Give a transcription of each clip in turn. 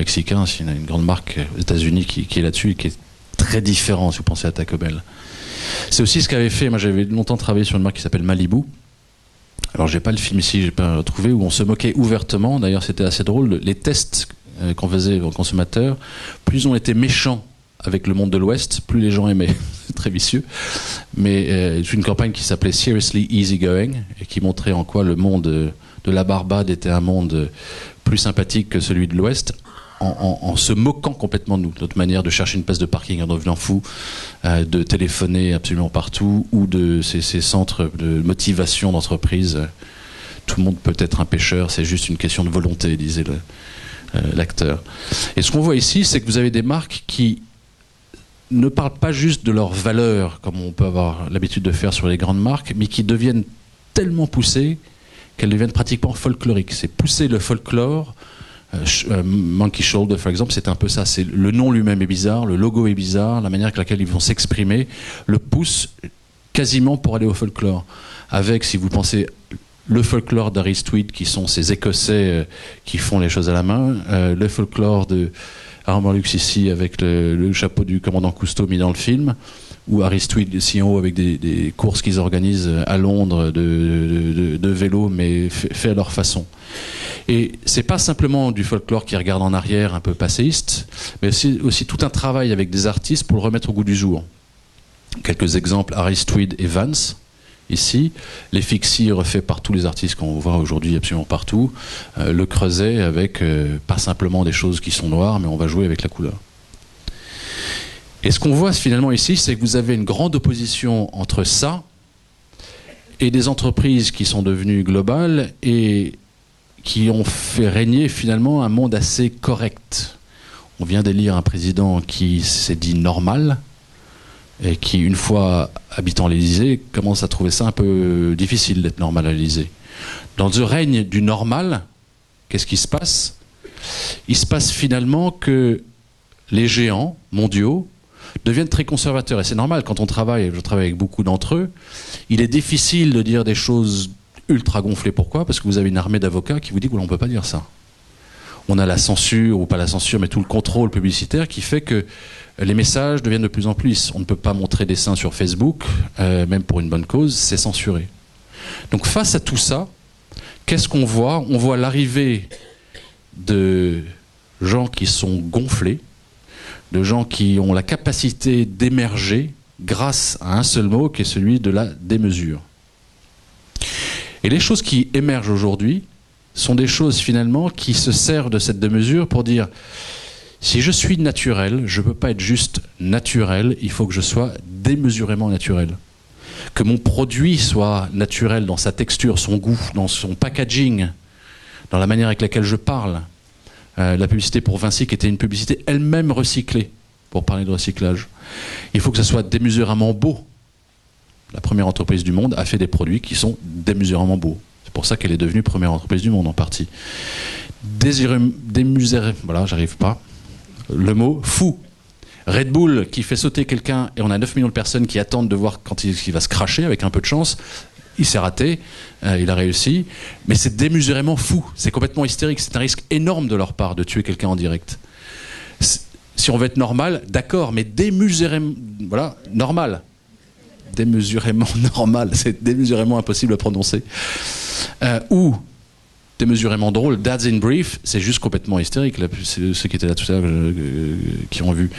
mexicain, c'est une grande marque aux États-Unis qui est là-dessus et qui est très différent si vous pensez à Taco Bell. C'est aussi ce qu'avait fait, moi j'avais longtemps travaillé sur une marque qui s'appelle Malibu. Alors j'ai pas le film ici, j'ai pas retrouvé, où on se moquait ouvertement, d'ailleurs c'était assez drôle, les tests qu'on faisait aux consommateurs, plus on était méchants avec le monde de l'Ouest, plus les gens aimaient. C'est très vicieux. Mais c'est une campagne qui s'appelait Seriously Easygoing et qui montrait en quoi le monde de la Barbade était un monde plus sympathique que celui de l'Ouest, en se moquant complètement de nous, de notre manière de chercher une place de parking en devenant fou, de téléphoner absolument partout, ou de ces centres de motivation d'entreprise. Tout le monde peut être un pêcheur, c'est juste une question de volonté, disait l'acteur. Et ce qu'on voit ici, c'est que vous avez des marques qui ne parlent pas juste de leurs valeurs, comme on peut avoir l'habitude de faire sur les grandes marques, mais qui deviennent tellement poussées qu'elles deviennent pratiquement folkloriques. C'est pousser le folklore. Monkey Shoulder, par exemple, c'est un peu ça. C'est le nom lui-même est bizarre, le logo est bizarre, la manière avec laquelle ils vont s'exprimer le pousse quasiment pour aller au folklore. Avec, si vous pensez, le folklore d'Aristide, qui sont ces Écossais qui font les choses à la main, le folklore de Armand Lux ici avec le chapeau du commandant Cousteau mis dans le film, ou Aristide si en haut avec des courses qu'ils organisent à Londres de vélo, mais fait à leur façon. Et c'est pas simplement du folklore qui regarde en arrière un peu passéiste, mais aussi tout un travail avec des artistes pour le remettre au goût du jour. Quelques exemples, Aristide et Vance, ici, les Fixie refaits par tous les artistes qu'on voit aujourd'hui absolument partout, le Creuset avec pas simplement des choses qui sont noires, mais on va jouer avec la couleur. Et ce qu'on voit finalement ici, c'est que vous avez une grande opposition entre ça et des entreprises qui sont devenues globales et qui ont fait régner finalement un monde assez correct. On vient d'élire un président qui s'est dit normal, et qui, une fois habitant l'Élysée, commence à trouver ça un peu difficile d'être normal à l'Élysée. Dans le règne du normal, qu'est-ce qui se passe ? Il se passe finalement que les géants mondiaux deviennent très conservateurs. Et c'est normal, quand on travaille, je travaille avec beaucoup d'entre eux, il est difficile de dire des choses ultra gonflées. Pourquoi ? Parce que vous avez une armée d'avocats qui vous dit qu'on ne peut pas dire ça. On a la censure, ou pas la censure, mais tout le contrôle publicitaire qui fait que les messages deviennent de plus en plus. On ne peut pas montrer des seins sur Facebook, même pour une bonne cause, c'est censuré. Donc face à tout ça, qu'est-ce qu'on voit ? On voit l'arrivée de gens qui sont gonflés, de gens qui ont la capacité d'émerger grâce à un seul mot qui est celui de la démesure. Et les choses qui émergent aujourd'hui sont des choses finalement qui se servent de cette démesure pour dire si je suis naturel, je ne peux pas être juste naturel, il faut que je sois démesurément naturel. Que mon produit soit naturel dans sa texture, son goût, dans son packaging, dans la manière avec laquelle je parle. La publicité pour Vinci qui était une publicité elle-même recyclée, pour parler de recyclage. Il faut que ça soit démesurément beau. La première entreprise du monde a fait des produits qui sont démesurément beaux. C'est pour ça qu'elle est devenue première entreprise du monde en partie. Voilà, j'arrive pas. Le mot fou. Red Bull qui fait sauter quelqu'un et on a 9 millions de personnes qui attendent de voir quand il va se cracher avec un peu de chance. Il s'est raté, il a réussi, mais c'est démesurément fou, c'est complètement hystérique, c'est un risque énorme de leur part de tuer quelqu'un en direct. Si on veut être normal, d'accord, mais démesurément, voilà, normal. Démesurément normal, c'est démesurément impossible à prononcer. Ou démesurément drôle, Dad's in Brief, c'est juste complètement hystérique, là, c'est ceux qui étaient là tout à l'heure qui ont vu.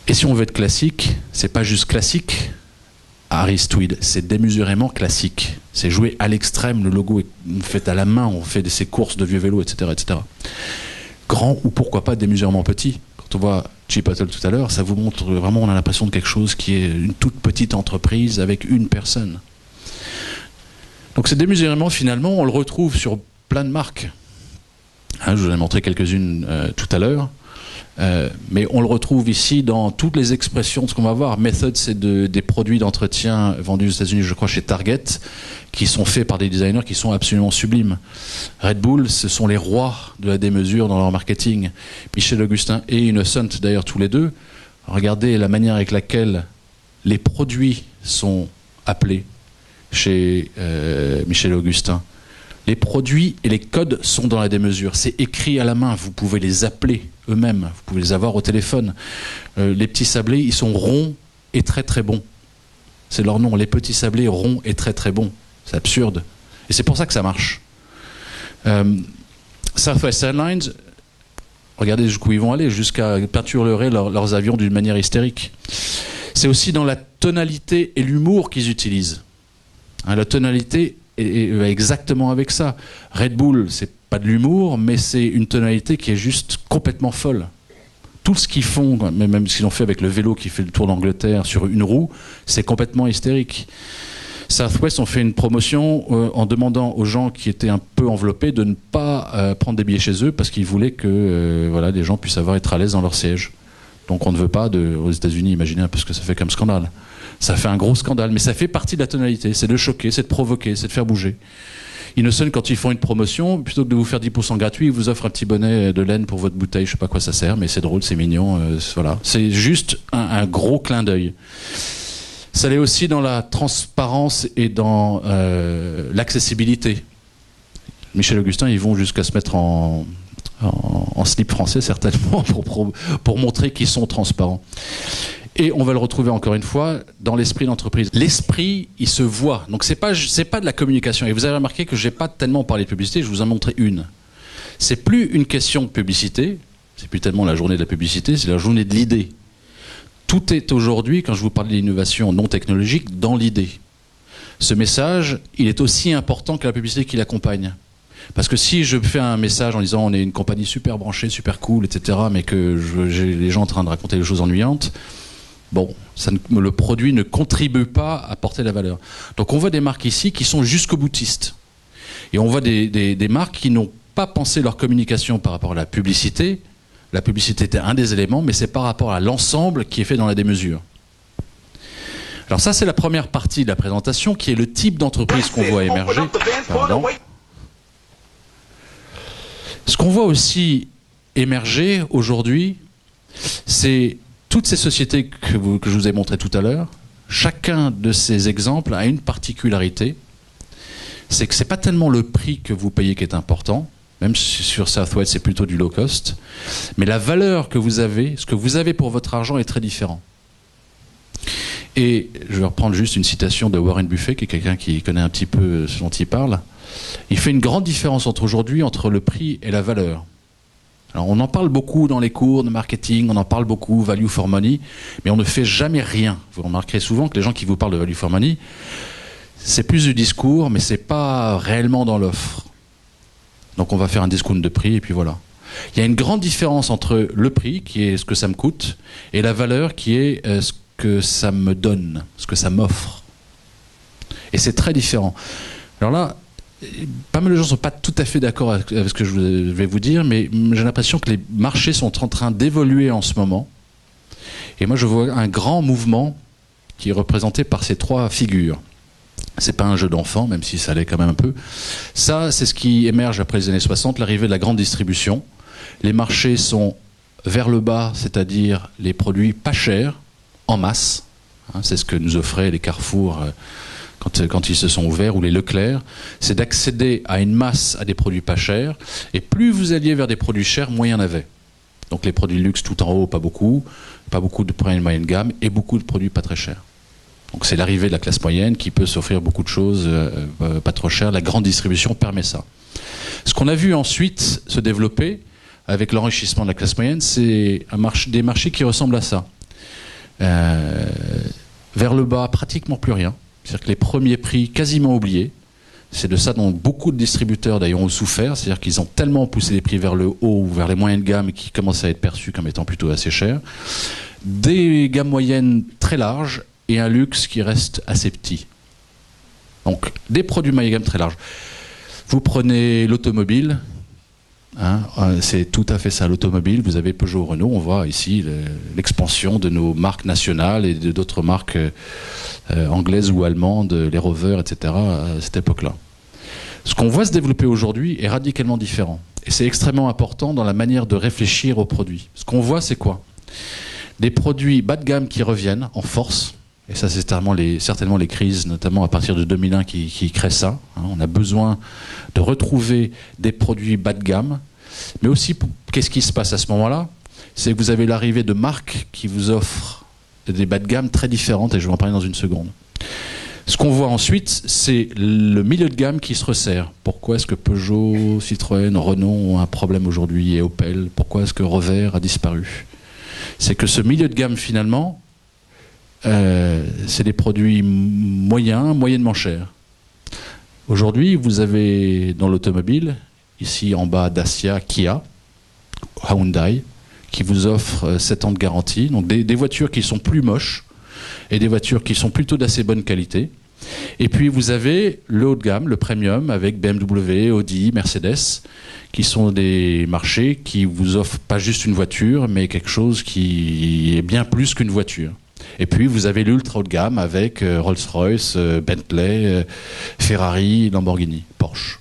Et si on veut être classique, c'est pas juste classique, Aristide, c'est démesurément classique. C'est joué à l'extrême, le logo est fait à la main, on fait ces courses de vieux vélos, etc., etc. Grand ou pourquoi pas démesurément petit. Quand on voit Chipotle tout à l'heure, ça vous montre vraiment, on a l'impression de quelque chose qui est une toute petite entreprise avec une personne. Donc c'est démesurément, finalement, on le retrouve sur plein de marques. Hein, je vous en ai montré quelques-unes tout à l'heure. Mais on le retrouve ici dans toutes les expressions de ce qu'on va voir. Method, c'est des produits d'entretien vendus aux États-Unis, je crois, chez Target, qui sont faits par des designers qui sont absolument sublimes. Red Bull, ce sont les rois de la démesure dans leur marketing. Michel Augustin et Innocent, d'ailleurs, tous les deux. Regardez la manière avec laquelle les produits sont appelés chez Michel Augustin. Les produits et les codes sont dans la démesure. C'est écrit à la main. Vous pouvez les appeler eux-mêmes. Vous pouvez les avoir au téléphone. Les petits sablés, ils sont ronds et très très bons. C'est leur nom. Les petits sablés ronds et très très bons. C'est absurde. Et c'est pour ça que ça marche. Southwest Airlines, regardez jusqu'où ils vont aller, jusqu'à peinturer leurs avions d'une manière hystérique. C'est aussi dans la tonalité et l'humour qu'ils utilisent. La tonalité est exactement avec ça. Red Bull, c'est pas de l'humour, mais c'est une tonalité qui est juste complètement folle. Tout ce qu'ils font, même ce qu'ils ont fait avec le vélo qui fait le tour d'Angleterre sur une roue, c'est complètement hystérique. Southwest ont fait une promotion en demandant aux gens qui étaient un peu enveloppés de ne pas prendre des billets chez eux parce qu'ils voulaient que les gens puissent être à l'aise dans leur siège. Donc on ne veut pas aux États-Unis, imaginez un peu ce que ça fait comme scandale. Ça fait un gros scandale, mais ça fait partie de la tonalité. C'est de choquer, c'est de provoquer, c'est de faire bouger. Innocent, quand ils font une promotion, plutôt que de vous faire 10% gratuit, ils vous offrent un petit bonnet de laine pour votre bouteille. Je sais pas à quoi ça sert, mais c'est drôle, c'est mignon. Voilà. C'est juste un gros clin d'œil. Ça l'est aussi dans la transparence et dans l'accessibilité. Michel Augustin, ils vont jusqu'à se mettre en slip français, certainement, pour montrer qu'ils sont transparents. Et on va le retrouver encore une fois dans l'esprit d'entreprise. L'esprit, il se voit. Donc c'est pas de la communication. Et vous avez remarqué que j'ai pas tellement parlé de publicité, je vous en ai montré une. C'est plus une question de publicité, c'est plus tellement la journée de la publicité, c'est la journée de l'idée. Tout est aujourd'hui, quand je vous parle d'innovation non technologique, dans l'idée. Ce message, il est aussi important que la publicité qui l'accompagne. Parce que si je fais un message en disant on est une compagnie super branchée, super cool, etc., mais que j'ai les gens en train de raconter des choses ennuyantes, bon, le produit ne contribue pas à porter la valeur. Donc on voit des marques ici qui sont jusqu'au boutiste. Et on voit des marques qui n'ont pas pensé leur communication par rapport à la publicité. La publicité était un des éléments, mais c'est par rapport à l'ensemble qui est fait dans la démesure. Alors ça, c'est la première partie de la présentation, qui est le type d'entreprise qu'on voit émerger. Pardon. Ce qu'on voit aussi émerger aujourd'hui, c'est toutes ces sociétés que je vous ai montrées tout à l'heure. Chacun de ces exemples a une particularité, c'est que ce n'est pas tellement le prix que vous payez qui est important, même si sur Southwest c'est plutôt du low cost, mais la valeur que vous avez, ce que vous avez pour votre argent est très différent. Et je vais reprendre juste une citation de Warren Buffett, qui est quelqu'un qui connaît un petit peu ce dont il parle. Il fait une grande différence aujourd'hui entre le prix et la valeur. Alors on en parle beaucoup dans les cours de marketing, on en parle beaucoup, value for money, mais on ne fait jamais rien. Vous remarquerez souvent que les gens qui vous parlent de value for money, c'est plus du discours, mais c'est pas réellement dans l'offre. Donc on va faire un discount de prix et puis voilà. Il y a une grande différence entre le prix, qui est ce que ça me coûte, et la valeur, qui est ce que ça me donne, ce que ça m'offre. Et c'est très différent. Alors là, pas mal de gens ne sont pas tout à fait d'accord avec ce que je vais vous dire, mais j'ai l'impression que les marchés sont en train d'évoluer en ce moment. Et moi, je vois un grand mouvement qui est représenté par ces trois figures. C'est pas un jeu d'enfant, même si ça l'est quand même un peu. Ça, c'est ce qui émerge après les années 60, l'arrivée de la grande distribution. Les marchés sont vers le bas, c'est-à-dire les produits pas chers, en masse. C'est ce que nous offraient les Carrefour quand ils se sont ouverts, ou les Leclerc. C'est d'accéder à une masse, à des produits pas chers. Et plus vous alliez vers des produits chers, moins il y en avait. Donc les produits luxe tout en haut, pas beaucoup de produits de moyenne gamme, et beaucoup de produits pas très chers. Donc c'est l'arrivée de la classe moyenne qui peut s'offrir beaucoup de choses pas trop chères. La grande distribution permet ça. Ce qu'on a vu ensuite se développer avec l'enrichissement de la classe moyenne, c'est des marchés qui ressemblent à ça. Vers le bas, pratiquement plus rien. C'est-à-dire que les premiers prix quasiment oubliés. C'est de ça dont beaucoup de distributeurs d'ailleurs ont souffert. C'est-à-dire qu'ils ont tellement poussé les prix vers le haut ou vers les moyennes gammes qui commencent à être perçus comme étant plutôt assez chers. Des gammes moyennes très larges et un luxe qui reste assez petit. Donc des produits moyenne gamme très larges. Vous prenez l'automobile. C'est tout à fait ça, l'automobile. Vous avez Peugeot, Renault, on voit ici l'expansion de nos marques nationales et d'autres marques anglaises ou allemandes, les Rover, etc. à cette époque-là. Ce qu'on voit se développer aujourd'hui est radicalement différent. Et c'est extrêmement important dans la manière de réfléchir aux produits. Ce qu'on voit, c'est quoi? Des produits bas de gamme qui reviennent en force. Et ça, c'est certainement les crises, notamment à partir de 2001, qui créent ça. On a besoin de retrouver des produits bas de gamme. Mais aussi, qu'est-ce qui se passe à ce moment-là? C'est que vous avez l'arrivée de marques qui vous offrent des bas de gamme très différentes, et je vais en parler dans une seconde. Ce qu'on voit ensuite, c'est le milieu de gamme qui se resserre. Pourquoi est-ce que Peugeot, Citroën, Renault ont un problème aujourd'hui, et Opel? Pourquoi est-ce que Rover a disparu? C'est que ce milieu de gamme, finalement, c'est des produits moyens, moyennement chers. Aujourd'hui, vous avez dans l'automobile, ici en bas Dacia, Kia, Hyundai, qui vous offrent 7 ans de garantie. Donc des voitures qui sont plus moches et des voitures qui sont plutôt d'assez bonne qualité. Et puis vous avez le haut de gamme, le premium, avec BMW, Audi, Mercedes, qui sont des marchés qui vous offrent pas juste une voiture, mais quelque chose qui est bien plus qu'une voiture. Et puis vous avez l'ultra haut de gamme avec Rolls-Royce, Bentley, Ferrari, Lamborghini, Porsche.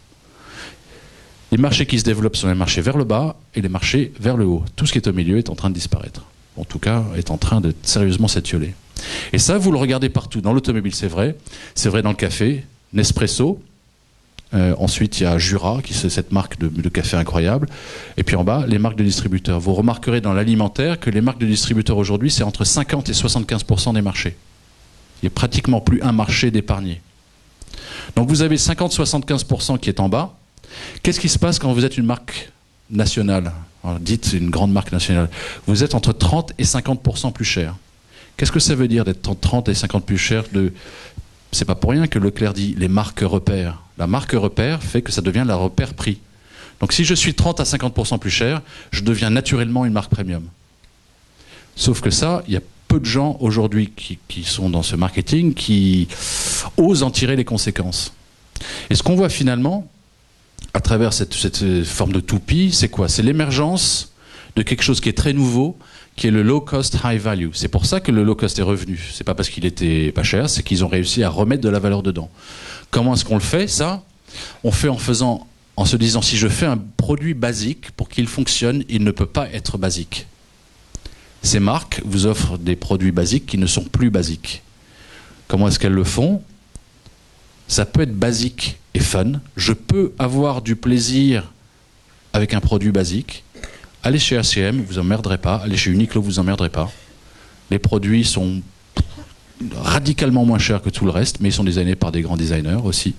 Les marchés qui se développent sont les marchés vers le bas et les marchés vers le haut. Tout ce qui est au milieu est en train de disparaître. En tout cas, est en train de sérieusement s'étioler. Et ça, vous le regardez partout. Dans l'automobile, c'est vrai. C'est vrai dans le café. Nespresso. Ensuite, il y a Jura, qui c'est cette marque de café incroyable. Et puis en bas, les marques de distributeurs. Vous remarquerez dans l'alimentaire que les marques de distributeurs aujourd'hui, c'est entre 50 et 75% des marchés. Il n'y a pratiquement plus un marché d'épargné. Donc vous avez 50-75% qui est en bas. Qu'est-ce qui se passe quand vous êtes une marque nationale? Alors, dites une grande marque nationale. Vous êtes entre 30 et 50% plus cher. Qu'est-ce que ça veut dire d'être entre 30 et 50% plus cher? C'est pas pour rien que Leclerc dit les marques repères. La marque repère fait que ça devient la repère prix. Donc si je suis 30 à 50% plus cher, je deviens naturellement une marque premium. Sauf que ça, il y a peu de gens aujourd'hui qui sont dans ce marketing qui osent en tirer les conséquences. Et ce qu'on voit finalement, à travers cette forme de toupie, c'est quoi? C'est l'émergence de quelque chose qui est très nouveau, qui est le low cost high value. C'est pour ça que le low cost est revenu. C'est pas parce qu'il était pas cher, c'est qu'ils ont réussi à remettre de la valeur dedans. Comment est-ce qu'on le fait, ça? On fait en se disant, si je fais un produit basique, pour qu'il fonctionne, il ne peut pas être basique. Ces marques vous offrent des produits basiques qui ne sont plus basiques. Comment est-ce qu'elles le font? Ça peut être basique et fun. Je peux avoir du plaisir avec un produit basique. Allez chez H&M, vous emmerderez pas. Allez chez Uniqlo, vous emmerderez pas. Les produits sont radicalement moins chers que tout le reste, mais ils sont designés par des grands designers aussi.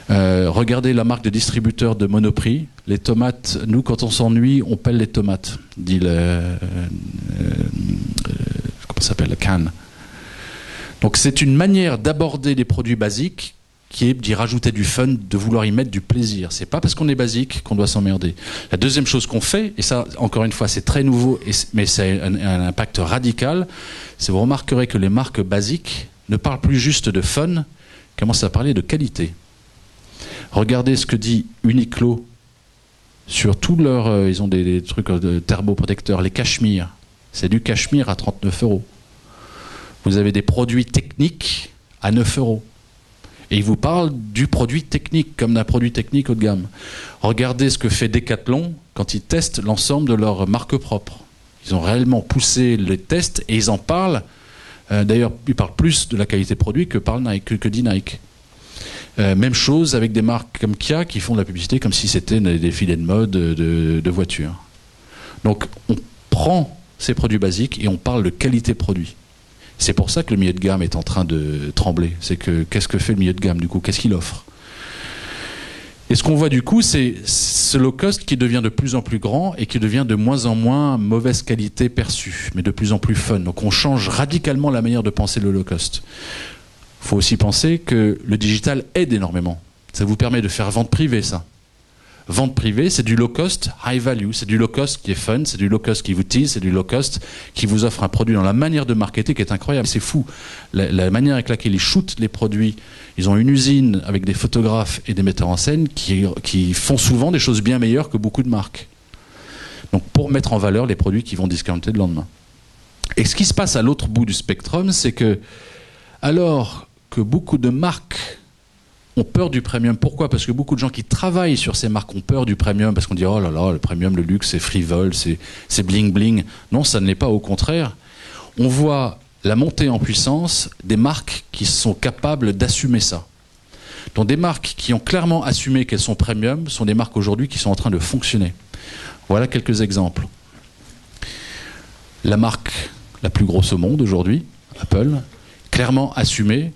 Regardez la marque de distributeur de Monoprix. Les tomates, nous, quand on s'ennuie, on pèle les tomates, dit comment ça s'appelle, la canne. Donc c'est une manière d'aborder les produits basiques qui est d'y rajouter du fun, de vouloir y mettre du plaisir. C'est pas parce qu'on est basique qu'on doit s'emmerder. La deuxième chose qu'on fait, et ça, encore une fois, c'est très nouveau, mais c'est un impact radical, c'est vous remarquerez que les marques basiques ne parlent plus juste de fun, commencent à parler de qualité. Regardez ce que dit Uniqlo sur tous leurs... ils ont des trucs de thermoprotecteurs, les cachemires. C'est du cachemire à 39 €. Vous avez des produits techniques à 9 €. Et ils vous parlent du produit technique, comme d'un produit technique haut de gamme. Regardez ce que fait Decathlon quand ils testent l'ensemble de leurs marques propres. Ils ont réellement poussé les tests et ils en parlent. D'ailleurs, ils parlent plus de la qualité produit que dit Nike. Même chose avec des marques comme Kia qui font de la publicité comme si c'était des filets de mode de voitures. Donc, on prend ces produits basiques et on parle de qualité produit. C'est pour ça que le milieu de gamme est en train de trembler. C'est que qu'est-ce que fait le milieu de gamme du coup? Qu'est-ce qu'il offre? Et ce qu'on voit du coup, c'est ce low cost qui devient de plus en plus grand et qui devient de moins en moins mauvaise qualité perçue, mais de plus en plus fun. Donc on change radicalement la manière de penser le low cost. Il faut aussi penser que le digital aide énormément. Ça vous permet de faire vente privée, ça. Vente privée, c'est du low cost, high value. C'est du low cost qui est fun, c'est du low cost qui vous tease, c'est du low cost qui vous offre un produit dans la manière de marketer qui est incroyable. C'est fou. La manière avec laquelle ils shootent les produits. Ils ont une usine avec des photographes et des metteurs en scène qui font souvent des choses bien meilleures que beaucoup de marques. Donc pour mettre en valeur les produits qui vont discounter le lendemain. Et ce qui se passe à l'autre bout du spectrum, c'est que alors que beaucoup de marques ont peur du premium. Pourquoi? Parce que beaucoup de gens qui travaillent sur ces marques ont peur du premium, parce qu'on dit oh là là, le premium, le luxe, c'est frivole, c'est bling bling. Non, ça ne l'est pas, au contraire. On voit la montée en puissance des marques qui sont capables d'assumer ça. Donc des marques qui ont clairement assumé qu'elles sont premium sont des marques aujourd'hui qui sont en train de fonctionner. Voilà quelques exemples. La marque la plus grosse au monde aujourd'hui, Apple, clairement assumée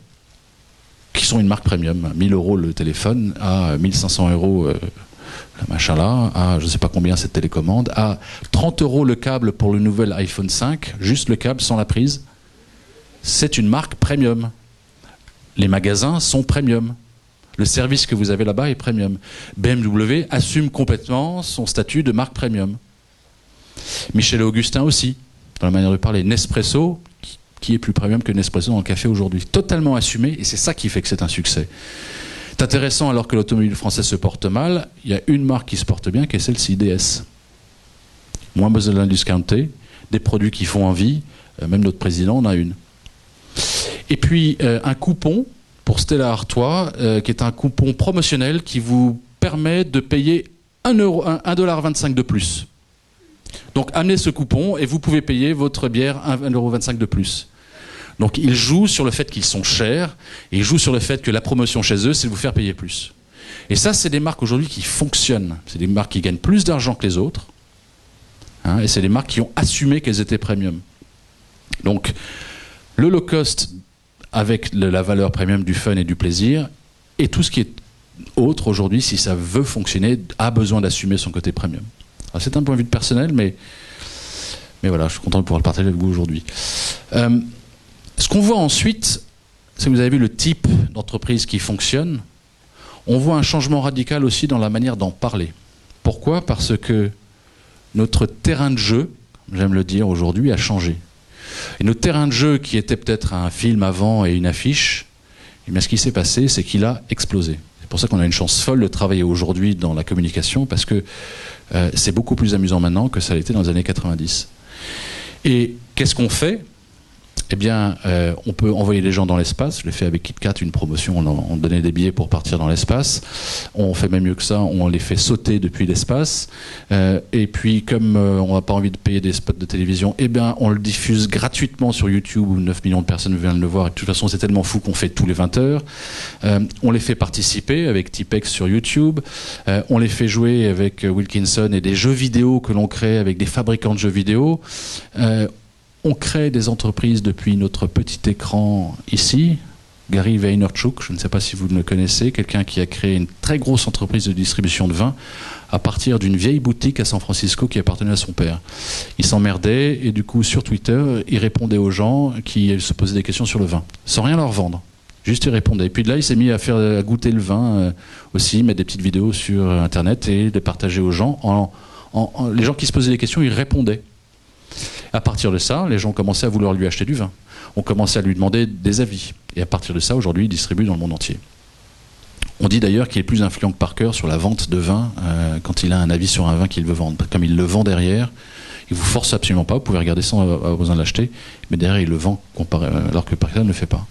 qui sont une marque premium. 1000 € le téléphone, à 1500 € le machin là, à je ne sais pas combien cette télécommande, à 30 € le câble pour le nouvel iPhone 5, juste le câble sans la prise. C'est une marque premium. Les magasins sont premium. Le service que vous avez là-bas est premium. BMW assume complètement son statut de marque premium. Michel et Augustin aussi, dans la manière de parler. Nespresso, qui est plus premium que Nespresso dans le café aujourd'hui. Totalement assumé, et c'est ça qui fait que c'est un succès. C'est intéressant, alors que l'automobile française se porte mal, il y a une marque qui se porte bien, qui est celle-ci, DS. Moins besoin de discounter, des produits qui font envie, même notre président en a une. Et puis, un coupon pour Stella Artois, qui est un coupon promotionnel qui vous permet de payer 1,25 € de plus. Donc amenez ce coupon et vous pouvez payer votre bière 1,25 € de plus. Donc ils jouent sur le fait qu'ils sont chers et ils jouent sur le fait que la promotion chez eux, c'est de vous faire payer plus. Et ça, c'est des marques aujourd'hui qui fonctionnent. C'est des marques qui gagnent plus d'argent que les autres. Hein, et c'est des marques qui ont assumé qu'elles étaient premium. Donc le low cost avec la valeur premium du fun et du plaisir, et tout ce qui est autre aujourd'hui, si ça veut fonctionner, a besoin d'assumer son côté premium. Alors, c'est un point de vue personnel, mais voilà, je suis content de pouvoir le partager avec vous aujourd'hui. Ce qu'on voit ensuite, c'est que vous avez vu le type d'entreprise qui fonctionne. On voit un changement radical aussi dans la manière d'en parler. Pourquoi ? Parce que notre terrain de jeu, j'aime le dire aujourd'hui, a changé. Et notre terrain de jeu, qui était peut-être un film avant et une affiche, eh bien, ce qui s'est passé, c'est qu'il a explosé. C'est pour ça qu'on a une chance folle de travailler aujourd'hui dans la communication, parce que c'est beaucoup plus amusant maintenant que ça l'était dans les années 90. Et qu'est-ce qu'on fait ? Eh bien, on peut envoyer des gens dans l'espace. Je l'ai fait avec KitKat, une promotion, on donnait des billets pour partir dans l'espace. On fait même mieux que ça, on les fait sauter depuis l'espace. Et puis, comme on n'a pas envie de payer des spots de télévision, eh bien, on le diffuse gratuitement sur YouTube, où 9 millions de personnes viennent le voir. Et de toute façon, c'est tellement fou qu'on fait tous les 20 heures. On les fait participer avec Tipex sur YouTube. On les fait jouer avec Wilkinson et des jeux vidéo que l'on crée avec des fabricants de jeux vidéo. On crée des entreprises depuis notre petit écran ici. Gary Vaynerchuk, je ne sais pas si vous le connaissez, quelqu'un qui a créé une très grosse entreprise de distribution de vin à partir d'une vieille boutique à San Francisco qui appartenait à son père. Il s'emmerdait et du coup sur Twitter, il répondait aux gens qui se posaient des questions sur le vin, sans rien leur vendre. Juste il répondait. Et puis de là, il s'est mis à goûter le vin aussi, mettre des petites vidéos sur Internet et les partager aux gens. Les gens qui se posaient des questions, ils répondaient. À partir de ça, les gens commençaient à vouloir lui acheter du vin. On commençait à lui demander des avis. Et à partir de ça, aujourd'hui, il distribue dans le monde entier. On dit d'ailleurs qu'il est plus influent que Parker sur la vente de vin quand il a un avis sur un vin qu'il veut vendre. Comme il le vend derrière, il ne vous force absolument pas, vous pouvez regarder sans avoir besoin de l'acheter, mais derrière il le vend alors que Parker ne le fait pas.